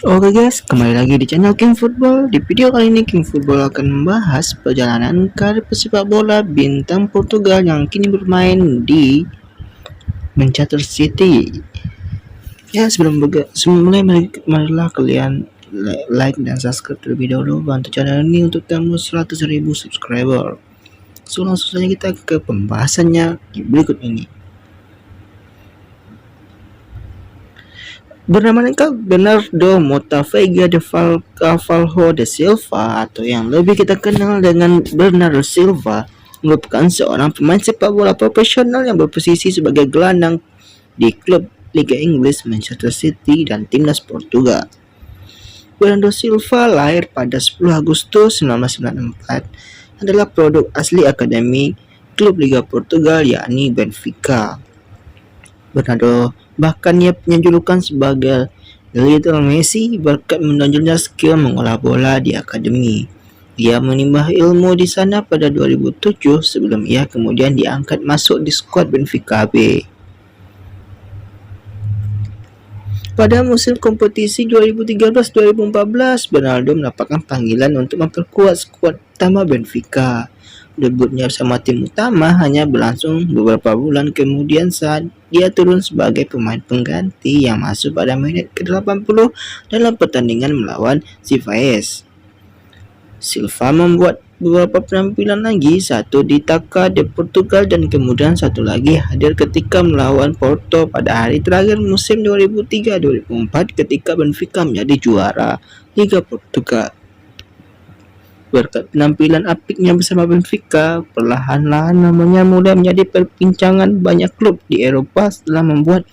Oke guys, kembali lagi di channel King Football. Di video kali ini King Football akan membahas perjalanan karir pesepak bola bintang Portugal yang kini bermain di Manchester City. Ya, sebelum mulai, marilah kalian like dan subscribe terlebih dahulu. Bantu channel ini untuk tembus 100.000 subscriber. So langsung saja kita ke pembahasannya berikut ini. Bernama lengkap Bernardo Motavega de Carvalho da Silva atau yang lebih kita kenal dengan Bernardo Silva merupakan seorang pemain sepak bola profesional yang berposisi sebagai gelandang di klub Liga Inggris Manchester City dan timnas Portugal. Bernardo Silva lahir pada 10 Agustus 1994, adalah produk asli akademi klub Liga Portugal yakni Benfica. Bernardo bahkan ia punya julukan sebagai Little Messi berkat menonjolnya skill mengolah bola di akademi. Ia menimba ilmu di sana pada 2007 sebelum ia kemudian diangkat masuk di skuad Benfica B. Pada musim kompetisi 2013-2014, Bernardo mendapatkan panggilan untuk memperkuat skuad utama Benfica. Debutnya bersama tim utama hanya berlangsung beberapa bulan kemudian saat dia turun sebagai pemain pengganti yang masuk pada menit ke-80 dalam pertandingan melawan Civais. Silva membuat beberapa penampilan lagi, satu di Taça de Portugal dan kemudian satu lagi hadir ketika melawan Porto pada hari terakhir musim 2003-2004 ketika Benfica menjadi juara Liga Portugal. Berkat penampilan apiknya bersama Benfica, perlahan-lahan namanya mulai menjadi perbincangan banyak klub di Eropa setelah membuat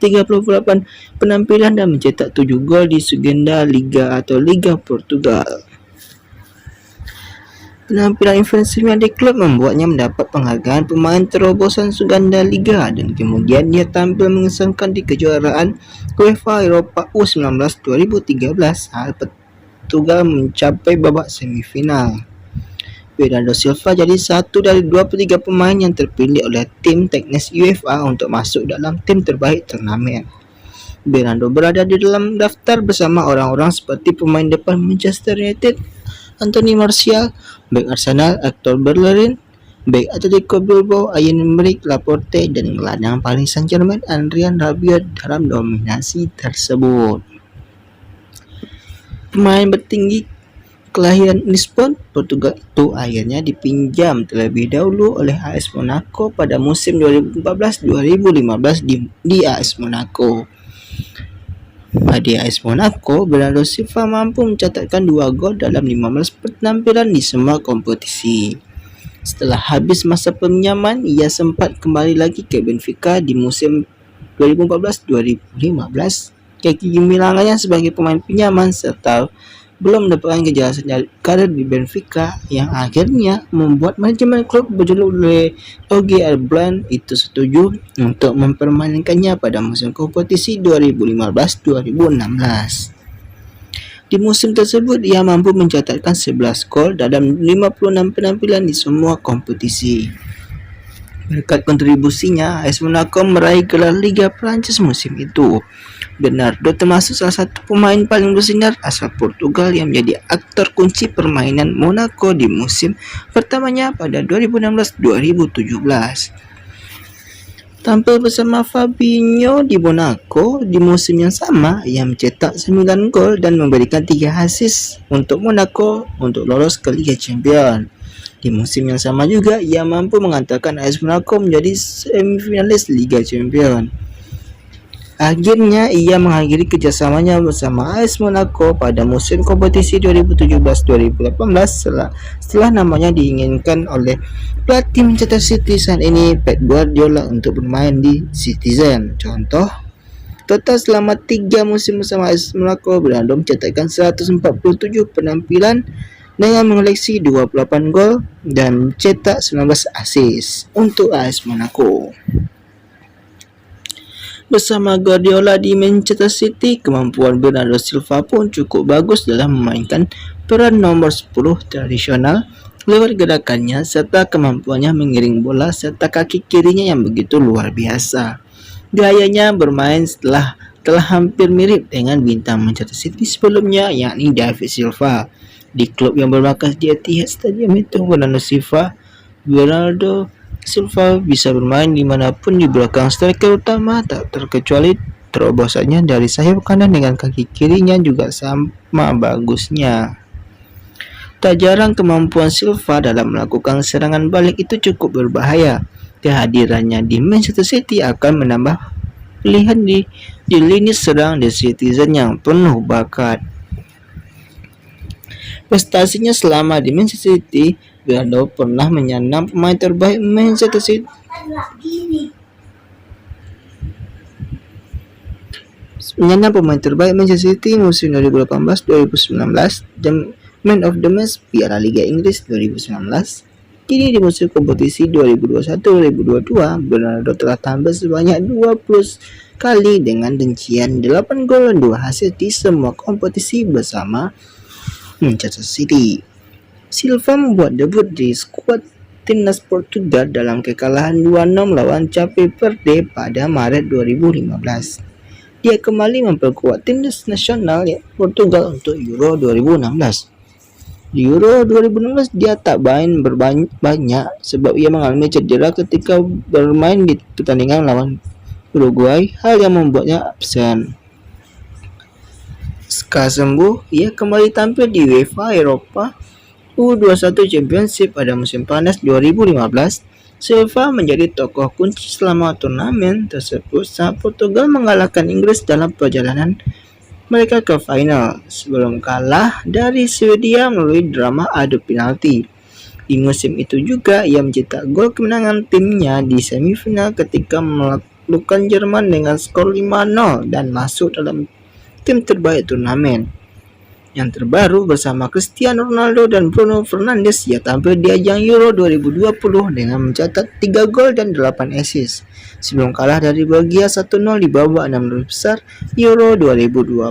38 penampilan dan mencetak 7 gol di Segunda Liga atau Liga Portugal. Penampilan ofensifnya di klub membuatnya mendapat penghargaan pemain terobosan Segunda Liga dan kemudian dia tampil mengesankan di kejuaraan UEFA Eropa U19 2013 saat Portugal mencapai babak semifinal. Bernardo Silva jadi satu dari 23 pemain yang terpilih oleh tim teknis UEFA untuk masuk dalam tim terbaik turnamen. Bernardo berada di dalam daftar bersama orang-orang seperti pemain depan Manchester United, Anthony Martial, bek Arsenal, Hector Bellerin, bek Atletico Bilbao, Aymeric Laporte, dan gelandang Paris Saint-Germain, Adrien Rabiot dalam dominasi tersebut. Pemain bertinggi kelahiran Lisbon, Portugal itu akhirnya dipinjam terlebih dahulu oleh AS Monaco pada musim 2014-2015 di AS Monaco. Pada AS Monaco, Bernardo Silva mampu mencatatkan 2 gol dalam 15 penampilan di semua kompetisi. Setelah habis masa peminjaman, ia sempat kembali lagi ke Benfica di musim 2014-2015. Kegemilangannya sebagai pemain pinjaman serta belum mendapatkan kejelasan dari karir di Benfica yang akhirnya membuat manajemen klub berjuluk oleh OG Albion itu setuju untuk mempermainkannya pada musim kompetisi 2015-2016. Di musim tersebut ia mampu mencatatkan 11 gol dalam 56 penampilan di semua kompetisi. Berkat kontribusinya, AS Monaco meraih gelar Liga Prancis musim itu. Bernardo termasuk salah satu pemain paling bersinar asal Portugal yang menjadi aktor kunci permainan Monaco di musim pertamanya pada 2016-2017. Tampil bersama Fabinho di Monaco di musim yang sama, ia mencetak 9 gol dan memberikan 3 assist untuk Monaco untuk lolos ke Liga Champions. Di musim yang sama juga, ia mampu mengantarkan AS Monaco menjadi semifinalis Liga Champions. Akhirnya ia mengakhiri kerjasamanya bersama AS Monaco pada musim kompetisi 2017-2018 setelah namanya diinginkan oleh pelatih Manchester City saat ini Pep Guardiola untuk bermain di Citizen. Contoh, total selama 3 musim bersama AS Monaco, Bernardo mencetakkan 147 penampilan dengan mengoleksi 28 gol dan cetak 19 assist untuk AS Monaco. Bersama Guardiola di Manchester City, kemampuan Bernardo Silva pun cukup bagus dalam memainkan peran nomor 10 tradisional lewat gerakannya serta kemampuannya mengiring bola serta kaki kirinya yang begitu luar biasa. Gayanya bermain setelah telah hampir mirip dengan bintang Manchester City sebelumnya, yakni David Silva. Di klub yang bermarkas di Etihad Stadium itu, Bernardo Silva bisa bermain dimanapun di belakang striker utama, tak terkecuali terobosannya dari sayap kanan dengan kaki kirinya juga sama bagusnya. Tak jarang kemampuan Silva dalam melakukan serangan balik itu cukup berbahaya. Kehadirannya di Manchester City akan menambah pilihan di lini serang The Citizen yang penuh bakat. Prestasinya selama di Manchester City, Bernardo pernah menyandang pemain terbaik Manchester City musim 2018-2019 dan Man of the Match Piala Liga Inggris 2019. Kini di musim kompetisi 2021-2022, Bernardo telah tampil sebanyak 20 kali dengan rincian 8 gol dan 2 hasil di semua kompetisi bersama Manchester City. Silva membuat debut di skuad timnas Portugal dalam kekalahan 2-6 lawan Cape Verde pada Maret 2015. Dia kembali memperkuat timnas nasional Portugal untuk Euro 2016. Di Euro 2016 dia tak main banyak sebab ia mengalami cedera ketika bermain di pertandingan lawan Uruguay, hal yang membuatnya absen. Setelah sembuh, ia kembali tampil di UEFA Eropa U21 Championship pada musim panas 2015. Silva menjadi tokoh kunci selama turnamen tersebut saat Portugal mengalahkan Inggris dalam perjalanan mereka ke final sebelum kalah dari Swedia melalui drama adu penalti. Di musim itu juga ia mencetak gol kemenangan timnya di semifinal ketika menaklukkan Jerman dengan skor 5-0 dan masuk dalam tim terbaik turnamen. Yang terbaru bersama Cristiano Ronaldo dan Bruno Fernandes, ia tampil di ajang Euro 2020 dengan mencatat 3 gol dan 8 assist sebelum kalah dari Belgia 1-0 di babak 16 besar Euro 2020.